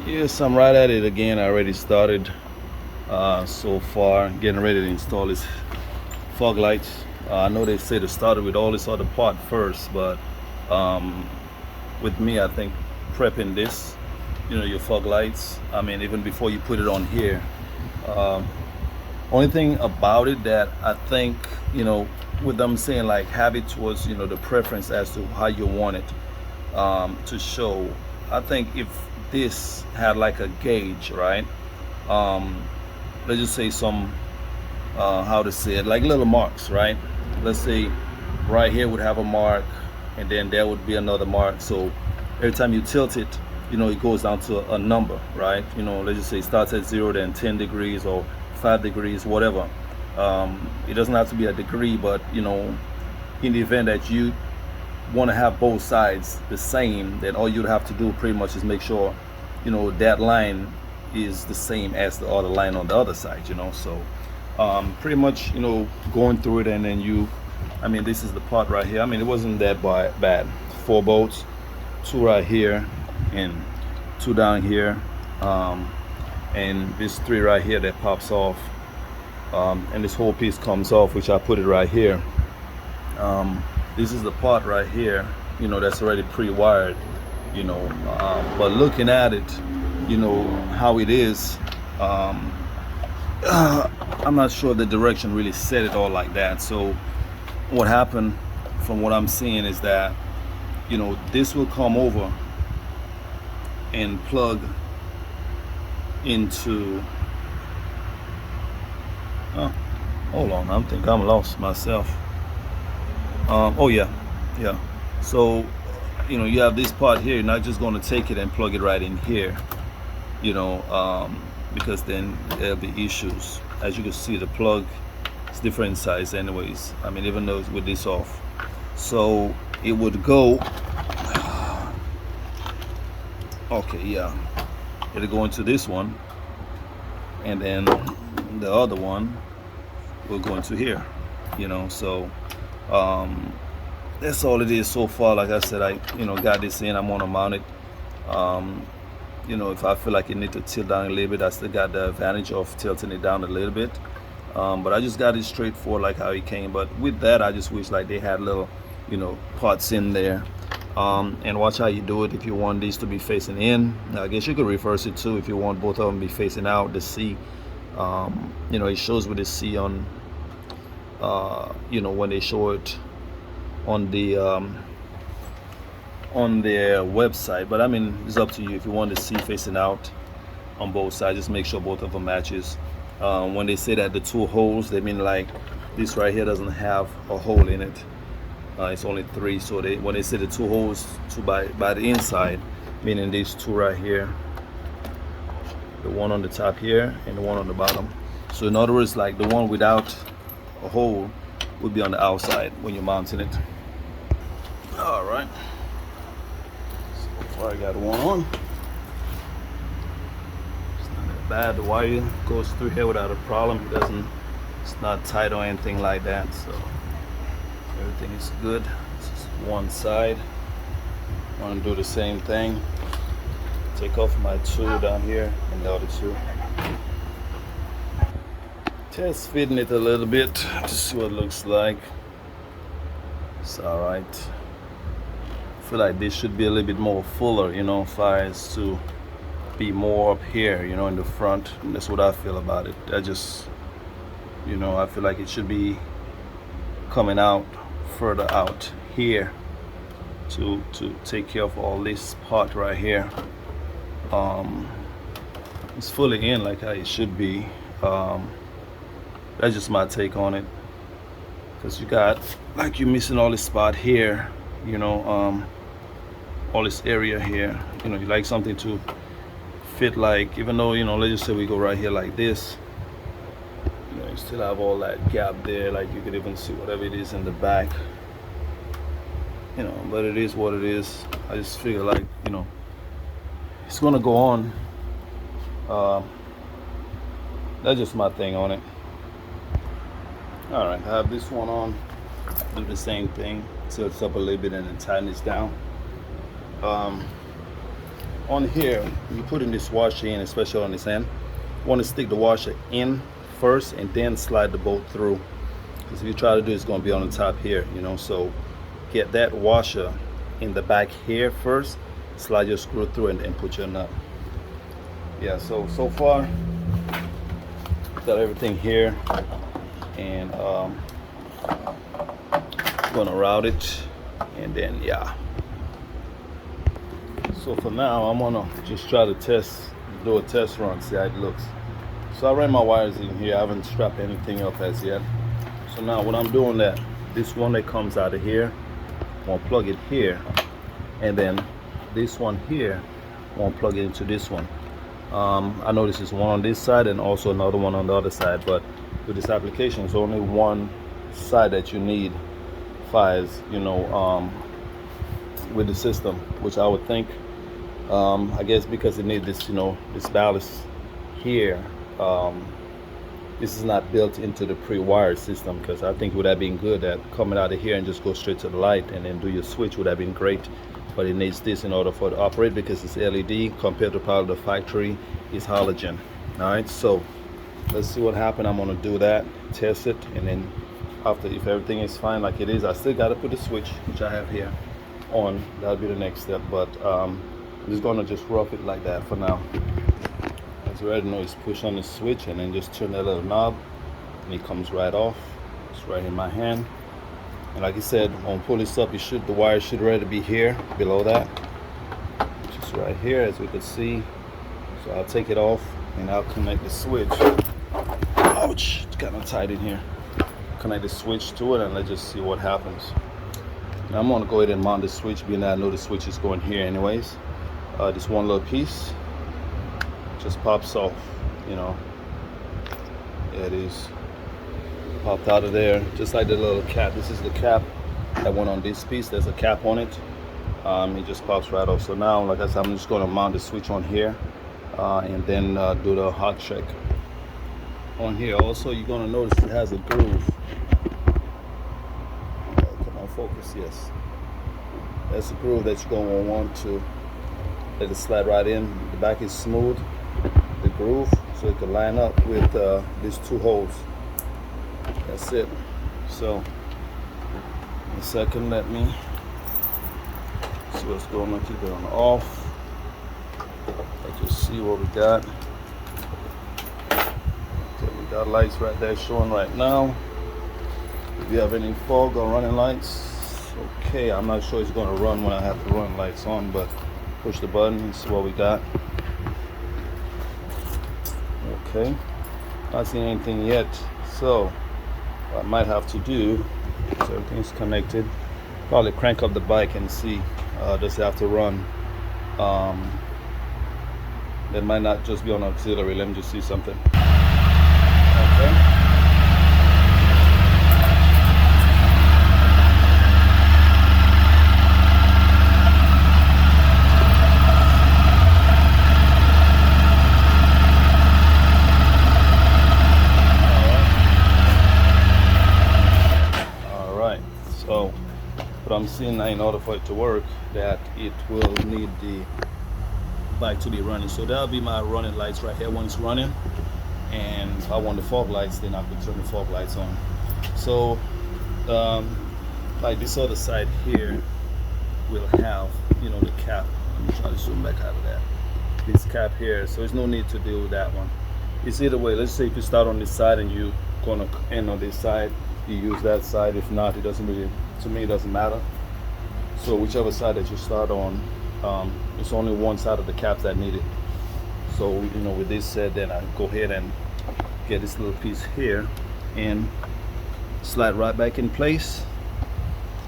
Yes, I'm right at it again. I already started so far, getting ready to install this fog lights. I know they say to start it with all this other part first, but um, with me, I think prepping this, your fog lights. I mean, even before you put it on here. Um, Only thing about it that I think, with them saying like have it towards, the preference as to how you want it to show. I think if this had like a gauge, right? Um, let's just say some, how to say it, like little marks, right? Let's say right here would have a mark, and then there would be another mark. So every time you tilt it, it goes down to a number, right? Let's just say it starts at 0, then 10 degrees or 5 degrees, whatever. It doesn't have to be a degree, but in the event that you want to have both sides the same, then all you'd have to do pretty much is make sure, that line is the same as the other line on the other side, So pretty much, going through it, and then I mean, this is the part right here. I mean, it wasn't that bad. 4 bolts, 2 right here, and 2 down here, and this 3 right here that pops off, and this whole piece comes off, which I put it right here. This is the part right here, that's already pre-wired, but looking at it, how it is, I'm not sure the direction really set it all like that. So what happened, from what I'm seeing, is that this will come over and plug into, oh, hold on, I think I'm lost myself. Oh yeah, yeah. So you have this part here. You're not just going to take it and plug it right in here, because then there'll be issues. As you can see, the plug is different size anyways. I mean, even though it's with this off, so it would go, okay, yeah, it'll go into this one, and then the other one will go into here, so that's all it is so far. Like I said, I got this in. I'm gonna mount it. If I feel like it need to tilt down a little bit, I still got the advantage of tilting it down a little bit. But I just got it straightforward like how it came. But with that, I just wish like they had little parts in there. And watch how you do it. If you want these to be facing in, I guess you could reverse it too. If you want both of them to be facing out, the C, it shows with the C on, when they show it on their website. But I mean, it's up to you. If you want to see facing out on both sides, just make sure both of them matches. When they say that the 2 holes, they mean like this right here doesn't have a hole in it. It's only 3. So when they say the 2 holes, 2 by the inside, meaning these 2 right here, the one on the top here and the one on the bottom. So in other words, like the one without a hole would be on the outside when you're mounting it. All right, so far I got one on. It's not that bad. The wire goes through here without a problem. It's not tight or anything like that, so everything is good. This is one side. I want to do the same thing. Take off my 2 down here and the other 2. Just fitting it a little bit to see what it looks like. It's alright. I feel like this should be a little bit more fuller, far as to be more up here, in the front. And that's what I feel about it. I just, I feel like it should be coming out further out here to take care of all this part right here. It's fully in like how it should be. That's just my take on it, because you got like you're missing all this spot here, all this area here. You like something to fit, like, even though let's just say we go right here like this, you still have all that gap there. Like you could even see whatever it is in the back, but it is what it is. I just feel like it's gonna go on. That's just my thing on it. All right, I have this one on. Do the same thing, tilt up a little bit and then tighten this down. on here, you put in this washer in, especially on this end, you want to stick the washer in first and then slide the bolt through. Because if you try to do it, it's going to be on the top here, you know. So get that washer in the back here first, slide your screw through and put your nut. Yeah, so far got everything here, and gonna route it, and then yeah. So for now, I'm gonna just try to do a test run, see how it looks. So I ran my wires in here. I haven't strapped anything up as yet. So now what I'm doing, that this one that comes out of here, I'm gonna plug it here, and then this one here, I'm gonna plug it into this one. I know this is one on this side and also another one on the other side, but with this application, it's only one side that you need, you know, with the system, which I would think, I guess because it needs this, you know, this ballast here. This is not built into the pre-wired system, because I think it would have been good that coming out of here and just go straight to the light and then do your switch would have been great. But it needs this in order for it to operate, because it's LED compared to part of the factory is halogen. All right, so let's see what happened. I'm gonna do that, test it, and then after, if everything is fine like it is, I still got to put the switch, which I have here, on. That'll be the next step, but I'm just gonna just rough it like that for now. As you already know, it's push on the switch and then just turn that little knob and it comes right off. It's right in my hand. And like I said, when I pull this up, the wire should already be here below that, just right here, as we can see. So I'll take it off and I'll connect the switch. Ouch, it's kind of tight in here. Connect the switch to it and let's just see what happens. Now I'm gonna go ahead and mount the switch, being that I know the switch is going here anyways. This one little piece just pops off, you know. There it is. Popped out of there, just like the little cap. This is the cap that went on this piece. There's a cap on it. It just pops right off. So now, like I said, I'm just going to mount the switch on here, and then do the hot check on here. Also, you're going to notice it has a groove. Come on, focus. Yes, that's a groove that you're going to want to let it slide right in. The back is smooth, the groove, so it can line up with these two holes. That's it. So in a second, let me see what's going on. Keep it on off. Let's just see what we got. Okay, we got lights right there showing right now. If you have any fog or running lights, okay, I'm not sure it's going to run when I have to run lights on, but push the button and see what we got. Okay, not seeing anything yet, so what I might have to do, so everything's connected, probably crank up the bike and see, does it have to run. That might not just be on auxiliary. Let me just see something. Okay. So what I'm seeing now, in order for it to work, that it will need the bike to be running. So that'll be my running lights right here when it's running, and if I want the fog lights, then I can turn the fog lights on. So like this other side here will have, you know, the cap. Let me try to zoom back out of that. This cap here, so there's no need to deal with that one. It's either way. Let's say if you start on this side and you gonna end on this side, you use that side. If not, it doesn't really, to me, it doesn't matter. So whichever side that you start on, it's only one side of the caps that need it. So, you know, with this said, then I go ahead and get this little piece here and slide right back in place,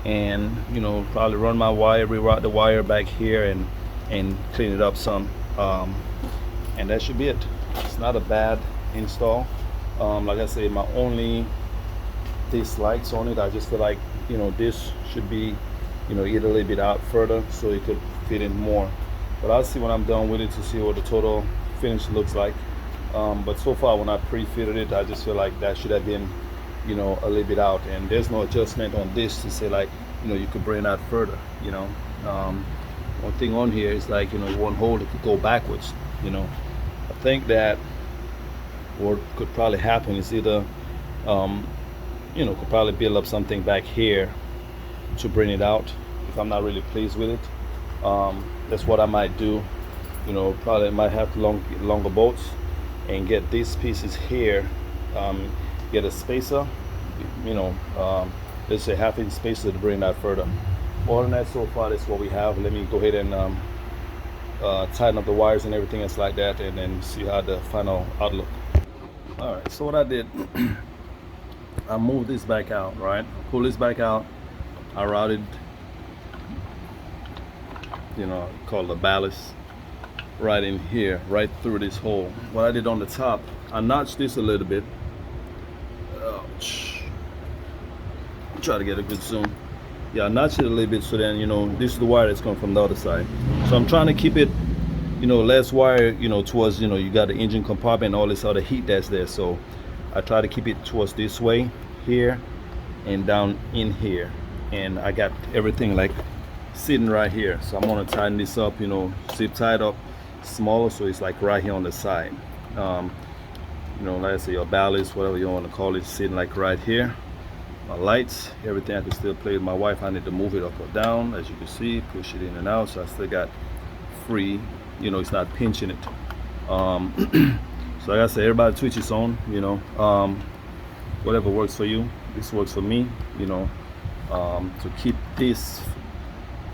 and, you know, probably run my wire, reroute the wire back here and clean it up some, and that should be it. It's not a bad install. Like I say, my only dislikes on it, I just feel like, you know, this should be, you know, either a little bit out further so it could fit in more. But I'll see when I'm done with it to see what the total finish looks like. But so far, when I pre-fitted it, I just feel like that should have been, you know, a little bit out, and there's no adjustment on this to say, like, you know, you could bring it out further, you know. one thing on here is like, you know, you won't hold it to go backwards, you know. I think that what could probably happen is either you know, could probably build up something back here to bring it out if I'm not really pleased with it. That's what I might do. You know, probably might have longer bolts and get these pieces here, get a spacer, you know, let's say 1/2 inch spacer to bring that further. More than that, so far that's what we have. Let me go ahead and tighten up the wires and everything else like that, and then see how the final outlook. All right, so what I did, I moved this back out, right? Pull this back out. I routed, you know, called the ballast right in here, right through this hole. What I did on the top, I notched this a little bit. Try to get a good zoom. Yeah, I notched it a little bit so then, you know, this is the wire that's coming from the other side. So I'm trying to keep it, you know, less wire, you know, towards, you know, you got the engine compartment and all this other heat that's there. So I try to keep it towards this way here and down in here. And I got everything like sitting right here. So I'm gonna tighten this up, you know, zip tied up smaller so it's like right here on the side. You know, like I say, your ballast, whatever you want to call it, sitting like right here. My lights, everything I can still play with my wife. I need to move it up or down, as you can see, push it in and out, so I still got free, you know, it's not pinching it. So like I said, everybody to each its own, you know. Whatever works for you, this works for me, you know, to keep this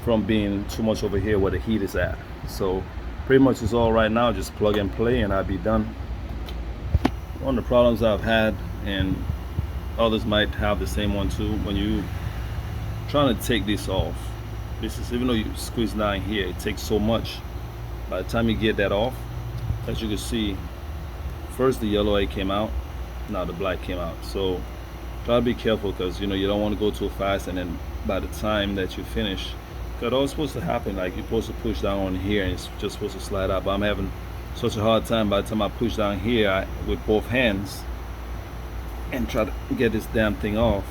from being too much over here where the heat is at. So pretty much it's all right now, just plug and play and I'll be done. One of the problems I've had, and others might have the same one too, when you trying to take this off, this is, even though you squeeze down here, it takes so much. By the time you get that off, as you can see, first the yellow light came out, now the black came out. So try to be careful, because you know you don't want to go too fast, and then by the time that you finish, because all supposed to happen, like you're supposed to push down on here and it's just supposed to slide out. But I'm having such a hard time by the time I push down here with both hands and try to get this damn thing off.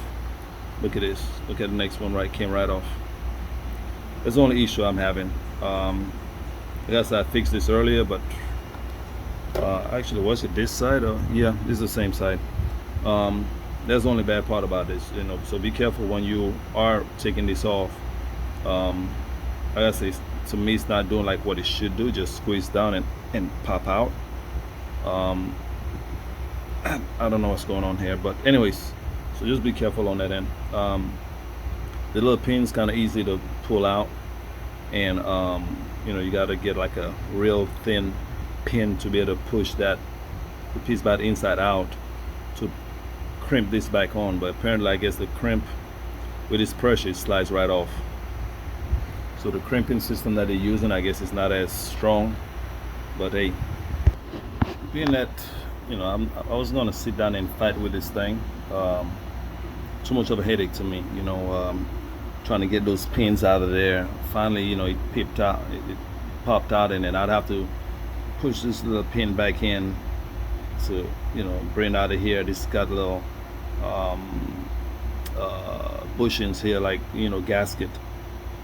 Look at this, look at the next one, right, came right off. That's the only issue I'm having. I guess I fixed this earlier, but actually, was it this side? Or yeah, this is the same side. That's the only bad part about this, you know. So be careful when you are taking this off. Like I say, to me it's not doing like what it should do, just squeeze down and pop out. I don't know what's going on here, but anyways, so just be careful on that end. The little pin's kind of easy to pull out, and you know, you got to get like a real thin pin to be able to push that the piece back inside out to crimp this back on. But apparently, I guess the crimp with this pressure, it slides right off. So the crimping system that they're using, I guess, is not as strong. But hey, being that, you know, I was gonna sit down and fight with this thing. Too much of a headache to me, you know. Trying to get those pins out of there. Finally, you know, it peeped out, it popped out, and then I'd have to push this little pin back in to, you know, bring out of here. This got little bushings here, like, you know, gasket,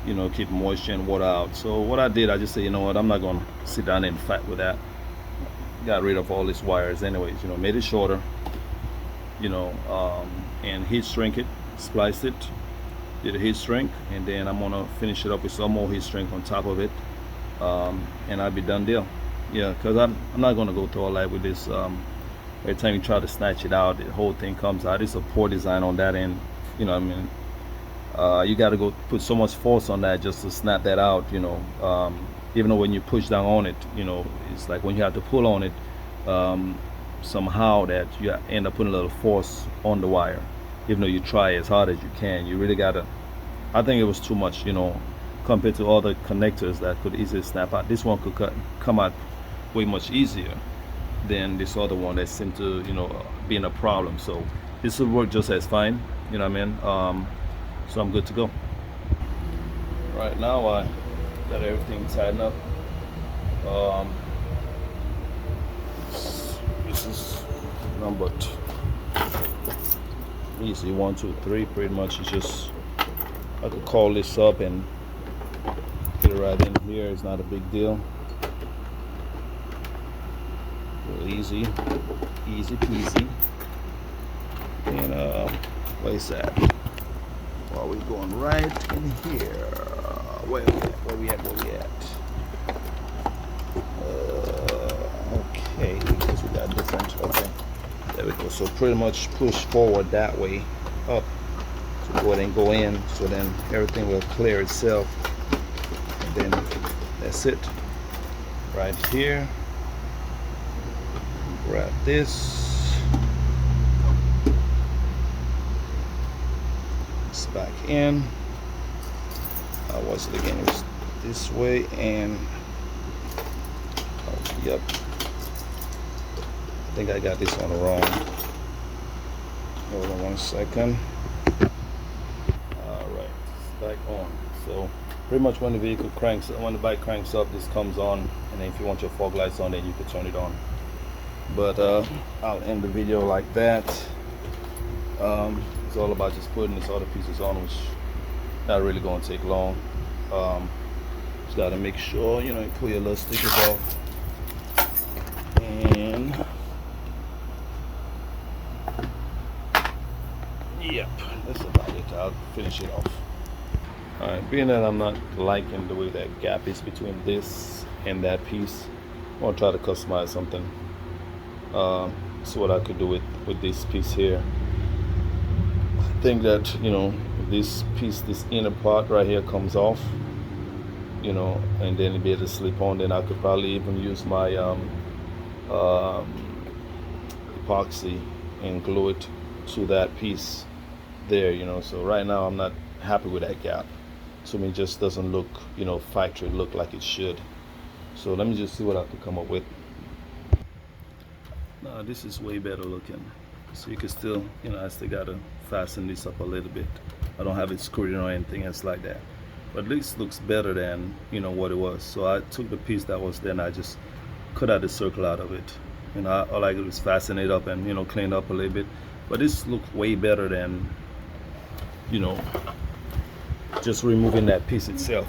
you know, keep moisture and water out. So what I did, I just said, you know what, I'm not gonna sit down and fight with that. Got rid of all these wires anyways, you know, made it shorter, you know, and heat shrink it, spliced it, did a heat shrink, and then I'm gonna finish it up with some more heat shrink on top of it, and I'll be done deal. Yeah, because I'm not gonna go through all that with this. Every time you try to snatch it out, the whole thing comes out. It's a poor design on that end, you know what I mean. You got to go put so much force on that just to snap that out, you know. Even though when you push down on it, you know, it's like when you have to pull on it, somehow that you end up putting a little force on the wire. Even though you try as hard as you can, you really gotta. I think it was too much, you know, compared to other connectors that could easily snap out. This one could come out way much easier than this other one that seemed to, you know, being a problem. So this will work just as fine, you know what I mean. So I'm good to go. Right now I got everything tightened up. This is number easy 1, 2, 3. Pretty much it's just, I could call this up and get it right in here. It's not a big deal. Real easy peasy. And place that. Well, we're going right in here. Where we at? Okay, because we got different. Okay, there we go. So pretty much push forward that way up. So go ahead and go in. So then everything will clear itself. And then that's it. Right here. Grab this. It's back in. Was it again? It was this way and yep. I think I got this one wrong. Hold on 1 second. Alright, it's back on. So pretty much when the bike cranks up, this comes on, and then if you want your fog lights on, then you can turn it on. But I'll end the video like that. It's all about just putting these other pieces on, which not really going to take long. Just got to make sure, you know, you pull your little stickers off. And yep, that's about it. I'll finish it off. Alright, being that I'm not liking the way that gap is between this and that piece, I want to try to customize something. See what I could do with this piece here. I think that, you know, this piece, this inner part right here comes off, you know, and then it'll be able to slip on. Then I could probably even use my epoxy and glue it to that piece there, you know. So right now I'm not happy with that gap. So it just doesn't look, you know, factory look like it should. So let me just see what I can come up with. Now this is way better looking. So you can still, you know, I still gotta fasten this up a little bit. I don't have it screwed in or anything else like that. But this looks better than, you know, what it was. So I took the piece that was there and I just cut out the circle out of it. You know, all I did was fasten it up and, you know, clean up a little bit. But this looks way better than, you know, just removing that piece itself.